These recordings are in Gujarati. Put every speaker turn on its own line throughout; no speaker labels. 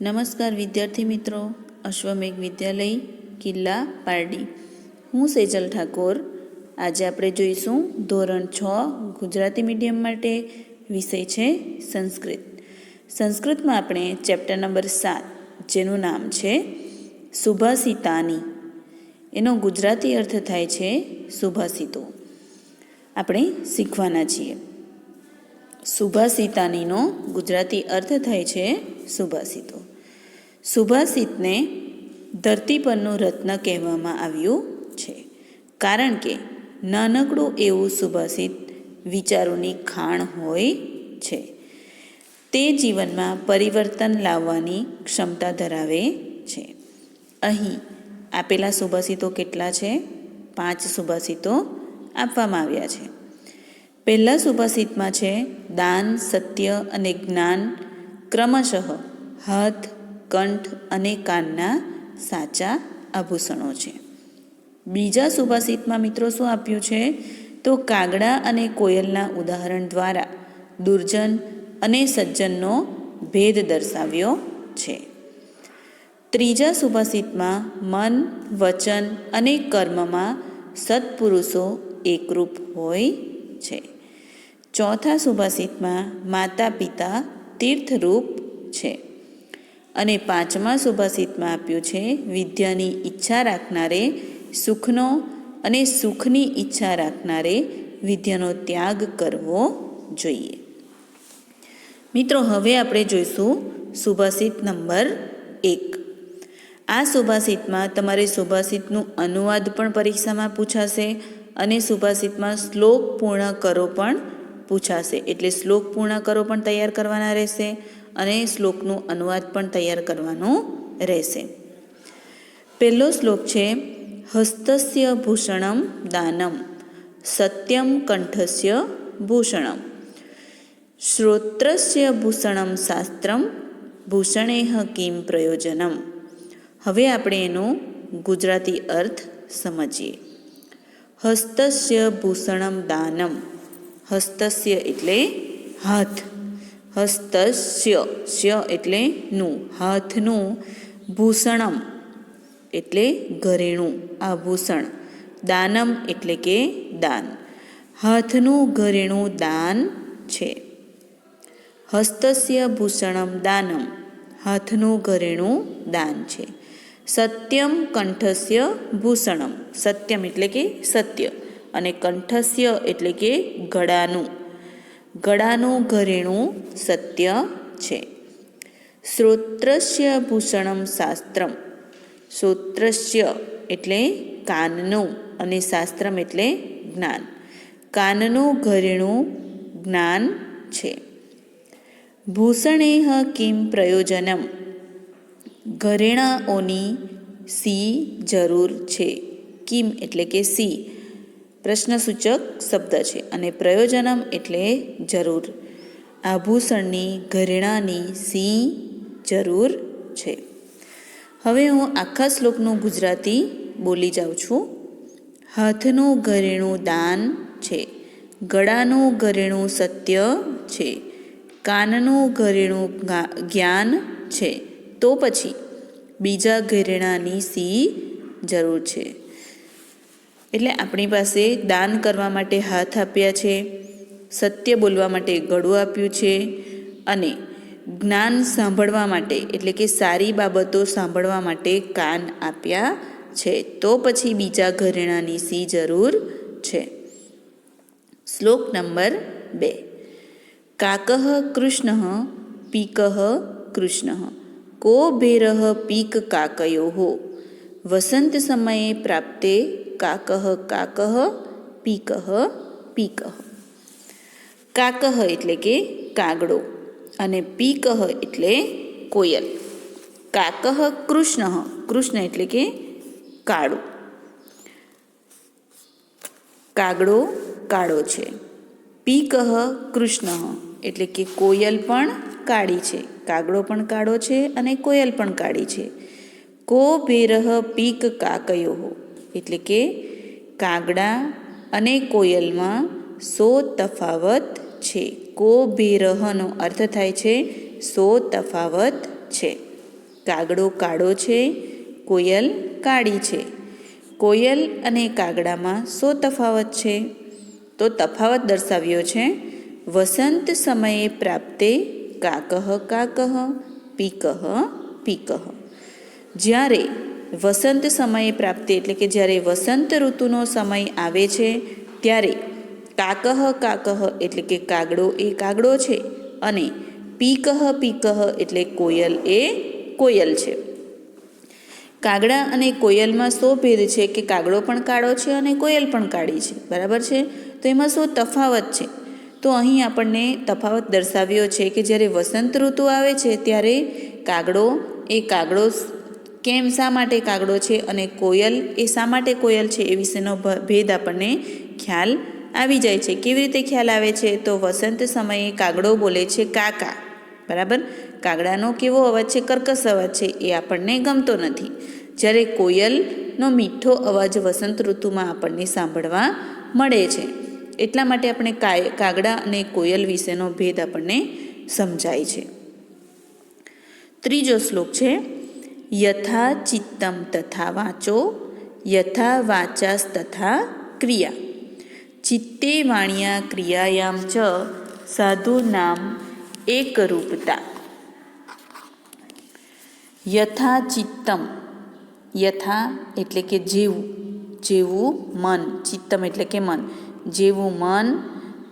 નમસ્કાર વિદ્યાર્થી મિત્રો, અશ્વમેઘ વિદ્યાલય કિલ્લા પારડી. હું સેજલ ઠાકોર. આજે આપણે જોઈશું ધોરણ 6 ગુજરાતી મીડિયમ માટે વિષય છે સંસ્કૃત. સંસ્કૃતમાં આપણે ચેપ્ટર નંબર 7 જેનું નામ છે સુભાષિતાની. એનો ગુજરાતી અર્થ થાય છે સુભાષિતો. આપણે શીખવાના છીએ. સુભાષિતાનીનો ગુજરાતી અર્થ થાય છે સુભાષિતો. સુભાષિતને ધરતી પરનું રત્ન કહેવામાં આવ્યું છે, કારણ કે નાનકડું એવું સુભાષિત વિચારોની ખાણ હોય છે. તે જીવનમાં પરિવર્તન લાવવાની ક્ષમતા ધરાવે છે. અહીં આપેલા સુભાષિતો કેટલા છે? 5 સુભાષિતો આપવામાં આવ્યા છે. પહેલા સુભાષિતમાં છે દાન, સત્ય અને જ્ઞાન ક્રમશઃ હાથ, કંઠ અને કાનના સાચા આભૂષણો છે. બીજા સુભાષિતમાં મિત્રો શું આપ્યું છે? તો કાગડા અને કોયલના ઉદાહરણ દ્વારા દુર્જન અને સજ્જનનો ભેદ દર્શાવ્યો છે. ત્રીજા સુભાષિતમાં મન, વચન અને કર્મમાં સત્પુરુષો એકરૂપ હોય છે. ચોથા સુભાષિતમાં માતા પિતા તીર્થરૂપ છે. અને પાંચમા સુભાષિતમાં આપ્યું છે વિદ્યાની ઈચ્છા રાખનારે સુખનો અને સુખની ઈચ્છા રાખનારે વિદ્યાનો ત્યાગ કરવો જોઈએ. મિત્રો, હવે આપણે જોઈશું સુભાષિત નંબર 1. આ સુભાષિતમાં તમારે સુભાષિતનું અનુવાદ પણ પરીક્ષામાં પૂછાશે અને સુભાષિતમાં શ્લોક પૂર્ણ કરો પણ પૂછાશે. એટલે શ્લોક પૂર્ણ કરો પણ તૈયાર કરવાના રહેશે અને શ્લોકનું અનુવાદ પણ તૈયાર કરવાનું રહેશે. પહેલો શ્લોક છે હસ્તસ્ય ભૂષણમ દાનમ સત્યમ કંઠસ્ય ભૂષણમ શ્રોત્રસ્ય ભૂષણમ શાસ્ત્રમ ભૂષણેહ કિમ પ્રયોજનમ. હવે આપણે એનો ગુજરાતી અર્થ સમજીએ. હસ્તસ્ય ભૂષણમ દાનમ. હસ્તસ્ય એટલે હાથ. હસ્તસ્ય સ્ય એટલે નું, હાથનું. ભૂષણમ એટલે ઘરેણું, આભૂષણ. દાનમ એટલે કે દાન. હાથનું ઘરેણું દાન છે. હસ્તસ્ય ભૂષણમ દાનમ. હાથનું ઘરેણું દાન છે. સત્યમ કંઠસ્ય ભૂષણમ. સત્યમ એટલે કે સત્ય અને કંઠસ્ય એટલે કે ગળાનું. ગળાનું ઘરેણું સત્ય છે. શ્રોત્રસ્ય ભૂષણમ શાસ્ત્રમ. શ્રોત્રસ્ય એટલે કાનનું અને શાસ્ત્રમ એટલે જ્ઞાન. કાનનું ઘરેણું જ્ઞાન છે. ભૂષણેહ કિમ પ્રયોજનમ. ઘરેણાઓની સી જરૂર છે. કિમ એટલે કે સી પ્રશ્નસૂચક શબ્દ છે અને પ્રયોજનમ એટલે જરૂર. આભૂષણની, ઘરેણાની સી જરૂર છે. હવે હું આખા શ્લોકનું ગુજરાતી બોલી જાઉં છું. હાથનું ઘરેણું દાન છે. ગળાનું ઘરેણું સત્ય છે. કાનનું ઘરેણું જ્ઞાન છે. તો પછી બીજા ઘરેણાની સી જરૂર છે. એટલે આપણી પાસે દાન કરવા માટે હાથ આપ્યા છે, સત્ય બોલવા માટે ગળું આપ્યું છે અને જ્ઞાન સાંભળવા માટે એટલે કે સારી બાબતો સાંભળવા માટે કાન આપ્યા છે. તો પછી બીજા ઘરેણાની સી જરૂર છે. શ્લોક નંબર 2. કાકઃ કૃષ્ણ પીકઃ કૃષ્ણ કો ભેરઃ પીક કાકયોઃ વસંત સમયે પ્રાપ્તે કાકઃ કાકઃ પીકઃ પીકઃ. કાકઃ એટલે કે કાગડો અને પીકઃ એટલે કોયલ. કાકઃ કૃષ્ણ. કૃષ્ણ એટલે કે કાળો. કાગડો કાળો છે. પીકઃ કૃષ્ણ એટલે કે કોયલ પણ કાળી છે. કાગડો પણ કાળો છે અને કોયલ પણ કાળી છે. કો ભેરઃ પીક કાકયોઃ એટલે કે કાગડા અને કોયલમાં સો તફાવત છે. કો ભેરહનો અર્થ થાય છે સો તફાવત છે. કાગડો કાળો છે, કોયલ કાળી છે. કોયલ અને કાગડામાં શો તફાવત છે? તો તફાવત દર્શાવ્યો છે. વસંત સમયે પ્રાપ્તે કાકહ કાકહ પીકહ પીકહ. જ્યારે વસંત સમયે પ્રાપ્તે એટલે કે જ્યારે વસંત ઋતુનો સમય આવે છે ત્યારે કાકહ કાકહ એટલે કે કાગડો એ કાગડો છે અને પીકહ પીકહ એટલે કોયલ એ કોયલ છે. કાગડા અને કોયલમાં શો ભેદ છે કે કાગડો પણ કાળો છે અને કોયલ પણ કાળી છે, બરાબર છે. તો એમાં શું તફાવત છે? તો અહીં આપણને તફાવત દર્શાવ્યો છે કે જ્યારે વસંત ઋતુ આવે છે ત્યારે કાગડો એ કાગડો કેમ શા માટે કાગડો છે અને કોયલ એ શા માટે કોયલ છે એ વિશેનો ભેદ આપણને ખ્યાલ આવી જાય છે. કેવી રીતે ખ્યાલ આવે છે? તો વસંત સમયે કાગડો બોલે છે કાકા, બરાબર. કાગડાનો કેવો અવાજ છે? કર્કશ અવાજ છે, એ આપણને ગમતો નથી. જ્યારે કોયલનો મીઠો અવાજ વસંત ઋતુમાં આપણને સાંભળવા મળે છે. એટલા માટે આપણે કાગડા અને કોયલ વિશેનો ભેદ આપણને સમજાય છે. ત્રીજો શ્લોક છે યથા ચિત્તમ તથા વાચો યથા વાચાસ તથા ક્રિયા. ચિત્તે વાણ્યા ક્રિયાયામ ચ સાધુનામ એકરૂપતા. યથા ચિત્તમ, યથા એટલે કે જેવું, જેવું મન, ચિત્તમ એટલે કે મન, જેવું મન,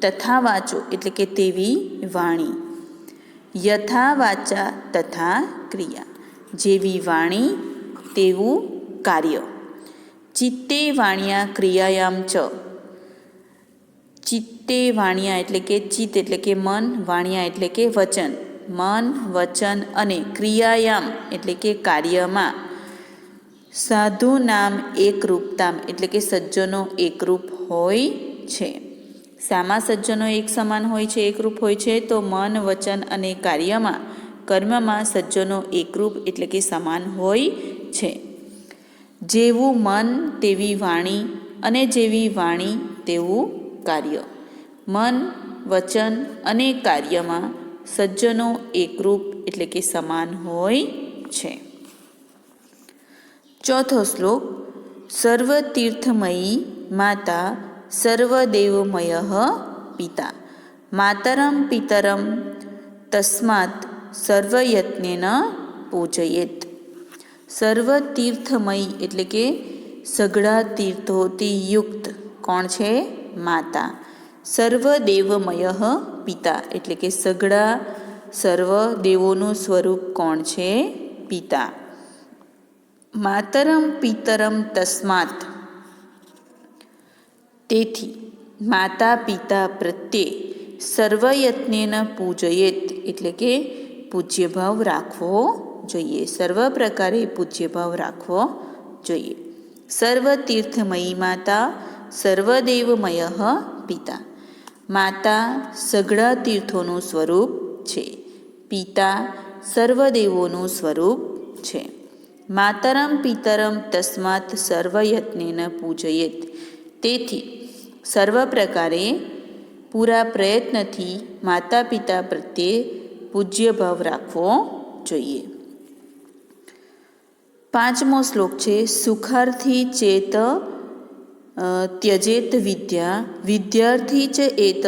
તથા વાચો એટલે કે તેવી વાણી, યથા વાચા તથા ક્રિયા, જેવી વાણી તેવું કાર્ય. ચિત્તે વાણ્યા ક્રિયાયામ ચ, ચિત્તે વાણ્યા એટલે કે ચિત્ત એટલે કે મન, વાણ્યા એટલે કે વચન, મન, વચન અને ક્રિયાયામ એટલે કે કાર્યમાં સાધુ નામ એકરૂપતામ એટલે કે સજ્જનો એકરૂપ હોય છે. સામા સજ્જનો એક સમાન હોય છે, એકરૂપ હોય છે? તો મન, વચન અને કાર્યમાં, કર્મમાં સજ્જનો એકરૂપ એટલે કે સમાન હોય છે. જેવું મન તેવી વાણી અને જેવી વાણી તેવું કાર્ય. મન, વચન અને કાર્યમાં સજ્જનો એકરૂપ એટલે કે સમાન હોય છે. ચોથો શ્લોક સર્વતીર્થમયી માતા સર્વદેવમય પિતા માતરમ પિતરમ તસ્માત સર્વયત્નેન પૂજયેત. સર્વતીર્થમયી એટલે કે સઘળા તીર્થોથી યુક્ત કોણ છે? માતા. સર્વદેવમય પિતા એટલે કે સઘળા સર્વ દેવોનું સ્વરૂપ કોણ છે? પિતા. માતરમ પિતરમ તસ્માત, તેથી માતા પિતા પ્રત્યે સર્વયત્નેન પૂજયેત એટલે કે પૂજ્યભાવ રાખવો જોઈએ, સર્વ પ્રકારે પૂજ્યભાવ રાખવો જોઈએ. સર્વતીર્થમયી માતા સર્વદેવમય પિતા. માતા સઘળા તીર્થોનું સ્વરૂપ છે, પિતા સર્વદેવોનું સ્વરૂપ છે. માતરમ પિતરમ તસ્માત સર્વયત્નેન પૂજયેત, તેથી સર્વ પ્રકારે પૂરા પ્રયત્નથી માતા પિતા પ્રત્યે પૂજ્ય ભાવ રાખવો જોઈએ. પાંચમો શ્લોક છે સુખાર્થી ચેત ત્યજેત વિદ્યા વિદ્યાર્થી ચ એત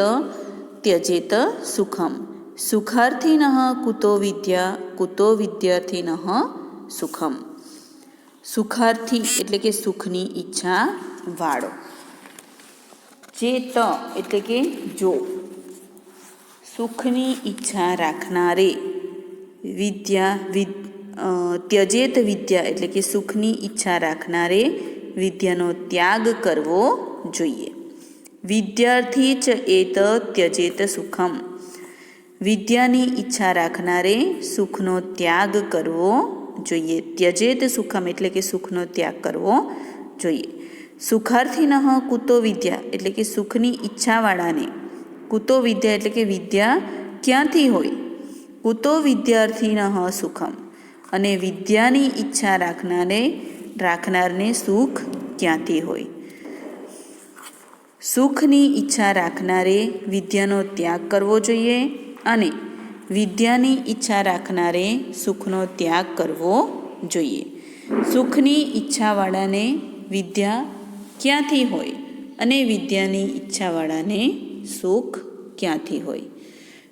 ત્યજેત સુખમ. સુખાર્થિનઃ કુતો વિદ્યા કુતો વિદ્યાર્થિનઃ સુખમ. સુખાર્થી એટલે કે સુખની ઈચ્છા વાળો. ચેત એટલે કે જો, સુખની ઈચ્છા રાખનારે, ત્યજેત વિદ્યા એટલે કે સુખની ઈચ્છા રાખનારે વિદ્યાનો ત્યાગ કરવો જોઈએ. વિદ્યાર્થી ચ એત ત્યજેત સુખમ. વિદ્યાની ઈચ્છા રાખનારે સુખનો ત્યાગ કરવો જોઈએ. ત્યજેત સુખમ એટલે કે સુખનો ત્યાગ કરવો જોઈએ. સુખાર્થિનઃ કુતો વિદ્યા એટલે કે સુખની ઈચ્છાવાળાને, કુતો વિદ્યા એટલે કે વિદ્યા ક્યાંથી હોય, કુતો વિદ્યાર્થિનઃ સુખમ, અને વિદ્યાની ઈચ્છા રાખનારને સુખ ક્યાંથી હોય. સુખની ઈચ્છા રાખનારે વિદ્યાનો ત્યાગ કરવો જોઈએ અને વિદ્યાની ઈચ્છા રાખનારે સુખનો ત્યાગ કરવો જોઈએ. સુખની ઈચ્છાવાળાને વિદ્યા ક્યાંથી હોય અને વિદ્યાની ઈચ્છાવાળાને સુખ ક્યાંથી હોય?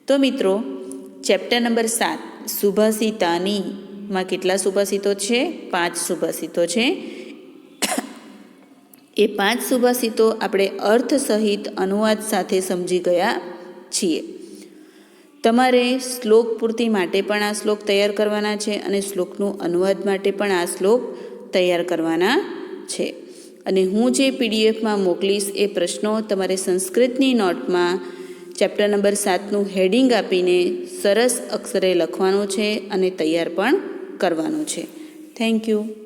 તો મિત્રો, ચેપ્ટર નંબર 7 સુભાષિતાનીમાં કેટલા સુભાષિતો છે? 5 સુભાષિતો છે. એ 5 સુભાષિતો આપણે અર્થ સહિત અનુવાદ સાથે સમજી ગયા છીએ. તમારે શ્લોક પૂર્તિ માટે પણ આ શ્લોક તૈયાર કરવાના છે અને શ્લોકનું અનુવાદ માટે પણ આ શ્લોક તૈયાર કરવાના છે. અને હું જે પીડીએફમાં મોકલીશ એ પ્રશ્નો તમારે સંસ્કૃતની નોટમાં ચેપ્ટર નંબર 7નું હેડિંગ આપીને સરસ અક્ષરે લખવાનું છે અને તૈયાર પણ કરવાનું છે. Thank you.